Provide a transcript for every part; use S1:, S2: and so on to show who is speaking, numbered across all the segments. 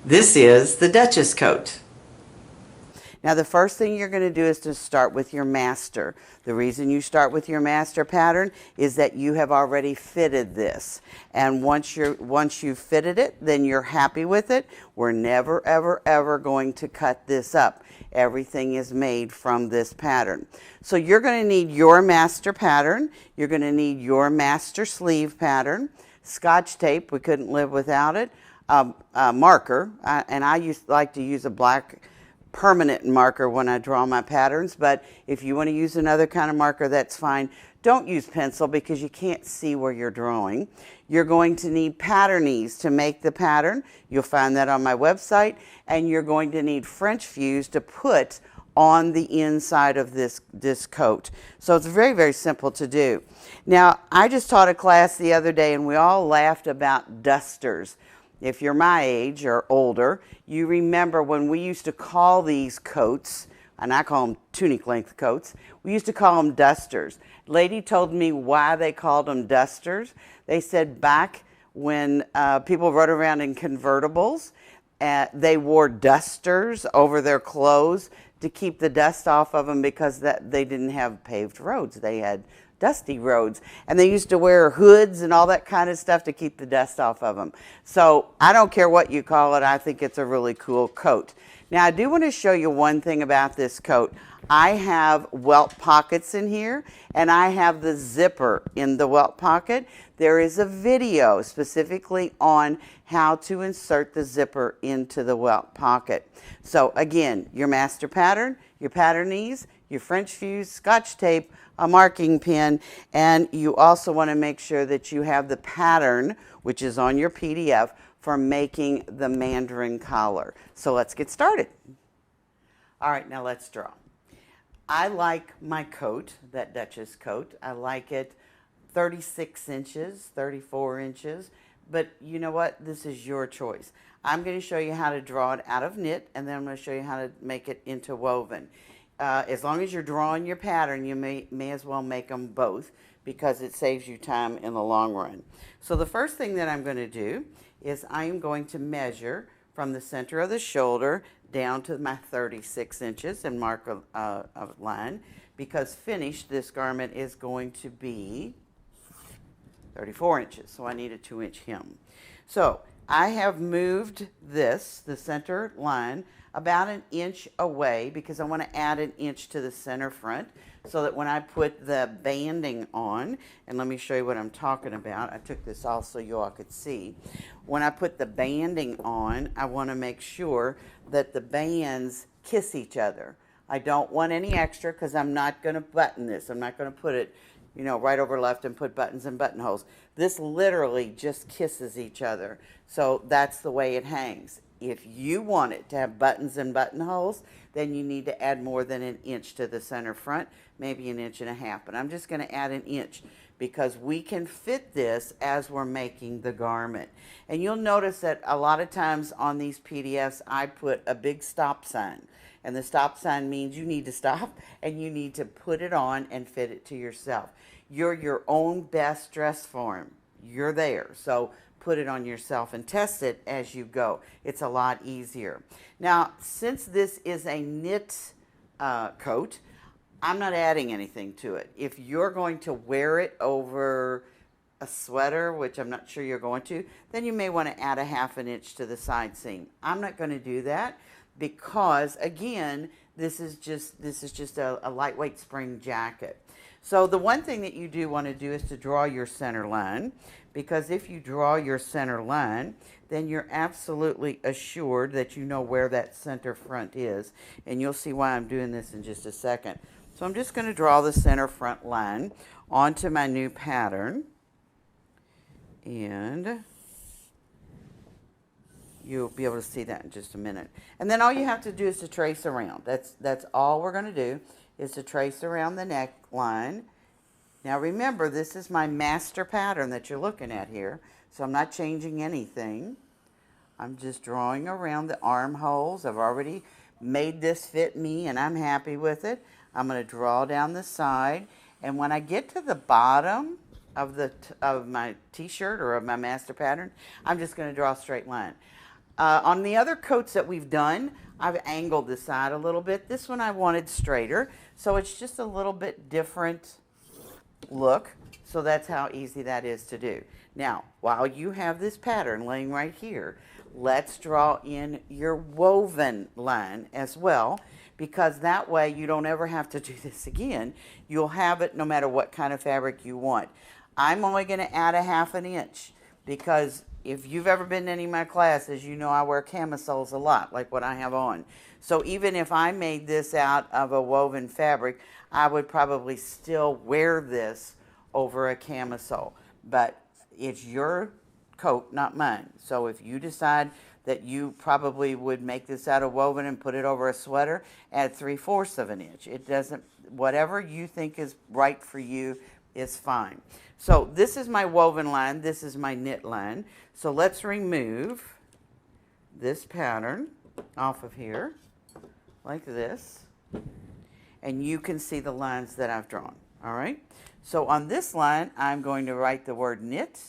S1: This is the Duchess Coat.
S2: Now the first thing you're going to do is to start with your master. The reason you start with your master pattern is that you have already fitted this. And once you've fitted it, then you're happy with it. We're never ever ever going to cut this up. Everything is made from this pattern. So you're going to need your master pattern. You're going to need your master sleeve pattern. Scotch tape, we couldn't live without it. Marker, and I like to use a black permanent marker when I draw my patterns, but if you want to use another kind of marker, that's fine. Don't use pencil because you can't see where you're drawing. You're going to need pattern-ease to make the pattern. You'll find that on my website, and you're going to need French fuse to put on the inside of this coat. So it's very, very simple to do. Now, I just taught a class the other day, and we all laughed about dusters. If you're my age or older, you remember when we used to call these coats, and I call them tunic length coats, we used to call them dusters. Lady told me why they called them dusters. They said back when people rode around in convertibles, they wore dusters over their clothes to keep the dust off of them because they didn't have paved roads. They had dusty roads, and they used to wear hoods and all that kind of stuff to keep the dust off of them. So I don't care what you call it, I think it's a really cool coat. Now I do want to show you one thing about this coat. I have welt pockets in here, and I have the zipper in the welt pocket. There is a video specifically on how to insert the zipper into the welt pocket. So again, your master pattern, your pattern-ease, your French fuse, Scotch tape, a marking pen, and you also want to make sure that you have the pattern, which is on your PDF, for making the mandarin collar. So let's get started. All right, now let's draw. I like my coat, that Duchess coat. I like it 36 inches, 34 inches, but you know what? This is your choice. I'm going to show you how to draw it out of knit, and then I'm going to show you how to make it into woven. As long as you're drawing your pattern, you may as well make them both because it saves you time in the long run. So the first thing that I'm going to do is I am going to measure from the center of the shoulder down to my 36 inches and mark a line, because finished this garment is going to be 34 inches, so I need a 2-inch hem. So I have moved the center line, about 1 inch away because I want to add 1 inch to the center front so that when I put the banding on, and let me show you what I'm talking about. I took this off so you all could see. When I put the banding on, I want to make sure that the bands kiss each other. I don't want any extra because I'm not going to button this. I'm not going to put it, you know, right over left and put buttons and buttonholes. This literally just kisses each other. So that's the way it hangs. If you want it to have buttons and buttonholes, then you need to add more than 1 inch to the center front, maybe 1.5 inches. But I'm just going to add 1 inch because we can fit this as we're making the garment. And you'll notice that a lot of times on these PDFs, I put a big stop sign. And the stop sign means you need to stop and you need to put it on and fit it to yourself. You're your own best dress form. You're there. So put it on yourself and test it as you go. It's a lot easier. Now, since this is a knit coat, I'm not adding anything to it. If you're going to wear it over a sweater, which I'm not sure you're going to, then you may want to add a 1/2 inch to the side seam. I'm not going to do that because, again, this is just a lightweight spring jacket. So the one thing that you do want to do is to draw your center line, because if you draw your center line, then you're absolutely assured that you know where that center front is. And you'll see why I'm doing this in just a second. So I'm just going to draw the center front line onto my new pattern. And you'll be able to see that in just a minute. And then all you have to do is to trace around. That's all we're going to do, is to trace around the neckline. Now remember, this is my master pattern that you're looking at here, so I'm not changing anything. I'm just drawing around the armholes. I've already made this fit me and I'm happy with it. I'm going to draw down the side, and when I get to the bottom of my t-shirt or of my master pattern, I'm just going to draw a straight line. On the other coats that we've done, I've angled the side a little bit. This one I wanted straighter, so it's just a little bit different look. So that's how easy that is to do. Now, while you have this pattern laying right here, let's draw in your woven line as well, because that way you don't ever have to do this again. You'll have it no matter what kind of fabric you want. I'm only going to add a 1/2 inch because if you've ever been to any of my classes, you know I wear camisoles a lot, like what I have on. So even if I made this out of a woven fabric, I would probably still wear this over a camisole. But it's your coat, not mine. So if you decide that you probably would make this out of woven and put it over a sweater, add 3/4 of an inch. It doesn't, whatever you think is right for you is fine. So this is my woven line, this is my knit line. So let's remove this pattern off of here, like this. And you can see the lines that I've drawn, all right? So on this line, I'm going to write the word knit.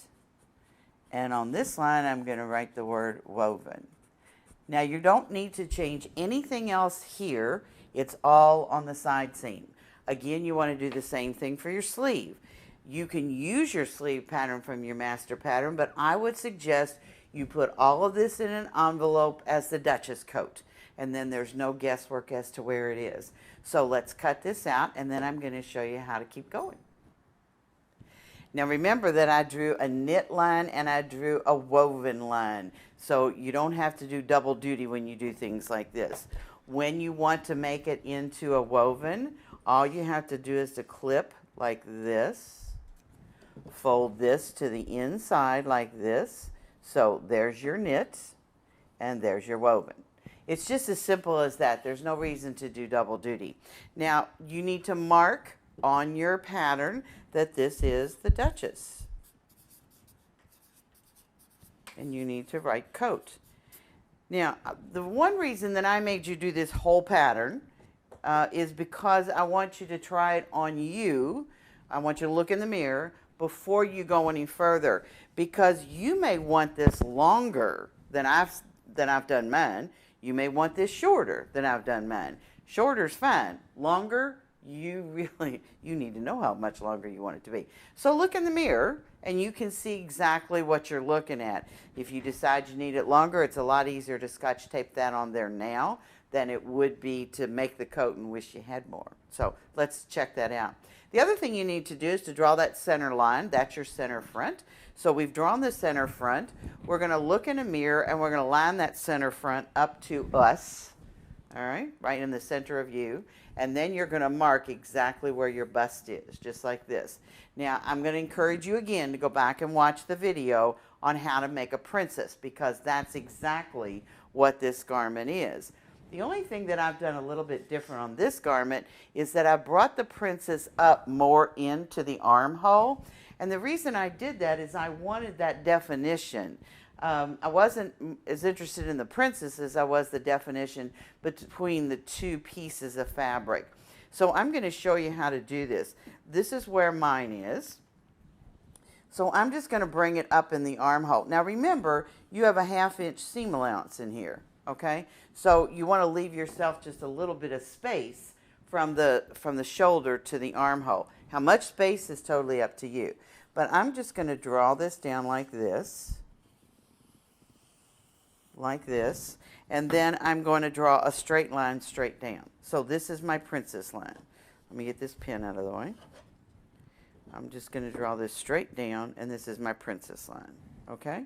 S2: And on this line, I'm going to write the word woven. Now, you don't need to change anything else here. It's all on the side seam. Again, you want to do the same thing for your sleeve. You can use your sleeve pattern from your master pattern, but I would suggest you put all of this in an envelope as the Duchess coat. And then there's no guesswork as to where it is. So let's cut this out, and then I'm going to show you how to keep going. Now remember that I drew a knit line and I drew a woven line. So you don't have to do double duty when you do things like this. When you want to make it into a woven, all you have to do is to clip like this, fold this to the inside like this. So there's your knit and there's your woven. It's just as simple as that. There's no reason to do double duty. Now you need to mark on your pattern that this is the Duchess. And you need to write coat. Now, the one reason that I made you do this whole pattern is because I want you to try it on you. I want you to look in the mirror before you go any further, because you may want this longer than I've done mine. You may want this shorter than I've done mine. Shorter's fine. Longer, you need to know how much longer you want it to be. So look in the mirror and you can see exactly what you're looking at. If you decide you need it longer, it's a lot easier to scotch tape that on there now than it would be to make the coat and wish you had more. So let's check that out. The other thing you need to do is to draw that center line. That's your center front. So we've drawn the center front. We're going to look in a mirror and we're going to line that center front up to us. All right, right in the center of you. And then you're going to mark exactly where your bust is, just like this. Now, I'm going to encourage you again to go back and watch the video on how to make a princess, because that's exactly what this garment is. The only thing that I've done a little bit different on this garment is that I brought the princess up more into the armhole. And the reason I did that is I wanted that definition. I wasn't as interested in the princess as I was the definition between the two pieces of fabric. So I'm going to show you how to do this. This is where mine is. So I'm just going to bring it up in the armhole. Now remember, you have a 1/2 inch seam allowance in here, okay? So you want to leave yourself just a little bit of space from the shoulder to the armhole. How much space is totally up to you. But I'm just going to draw this down like this. Like this, and then I'm going to draw a straight line straight down. So this is my princess line. Let me get this pin out of the way. I'm just going to draw this straight down, and this is my princess line, okay?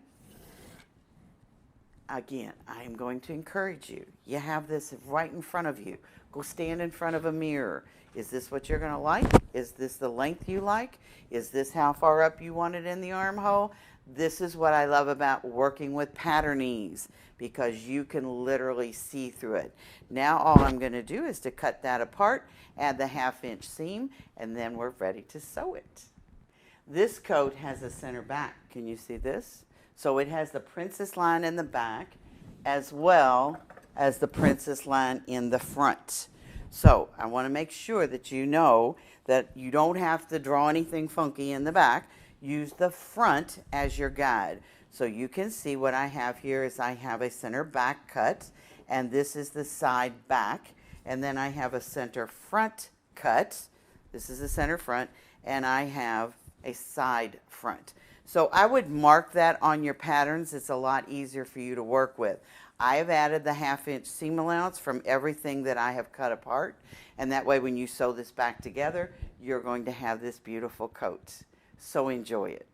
S2: Again, I am going to encourage you. You have this right in front of you. Go stand in front of a mirror. Is this what you're going to like? Is this the length you like? Is this how far up you want it in the armhole? This is what I love about working with patternees, because you can literally see through it. Now all I'm going to do is to cut that apart, add the 1/2 inch seam, and then we're ready to sew it. This coat has a center back. Can you see this? So it has the princess line in the back as well as the princess line in the front. So I want to make sure that you know that you don't have to draw anything funky in the back. Use the front as your guide. So you can see what I have here is I have a center back cut, and this is the side back, and then I have a center front cut. This is the center front, and I have a side front. So I would mark that on your patterns. It's a lot easier for you to work with. I have added the 1/2 inch seam allowance from everything that I have cut apart, and that way when you sew this back together, you're going to have this beautiful coat. So enjoy it.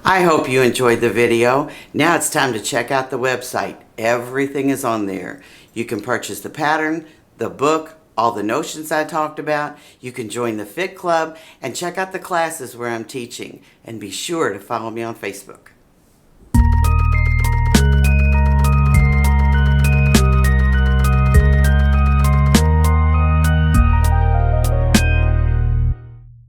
S2: I hope you enjoyed the video. Now it's time to check out the website. Everything is on there. You can purchase the pattern, the book, all the notions I talked about. You can join the Fit Club and check out the classes where I'm teaching. And be sure to follow me on Facebook.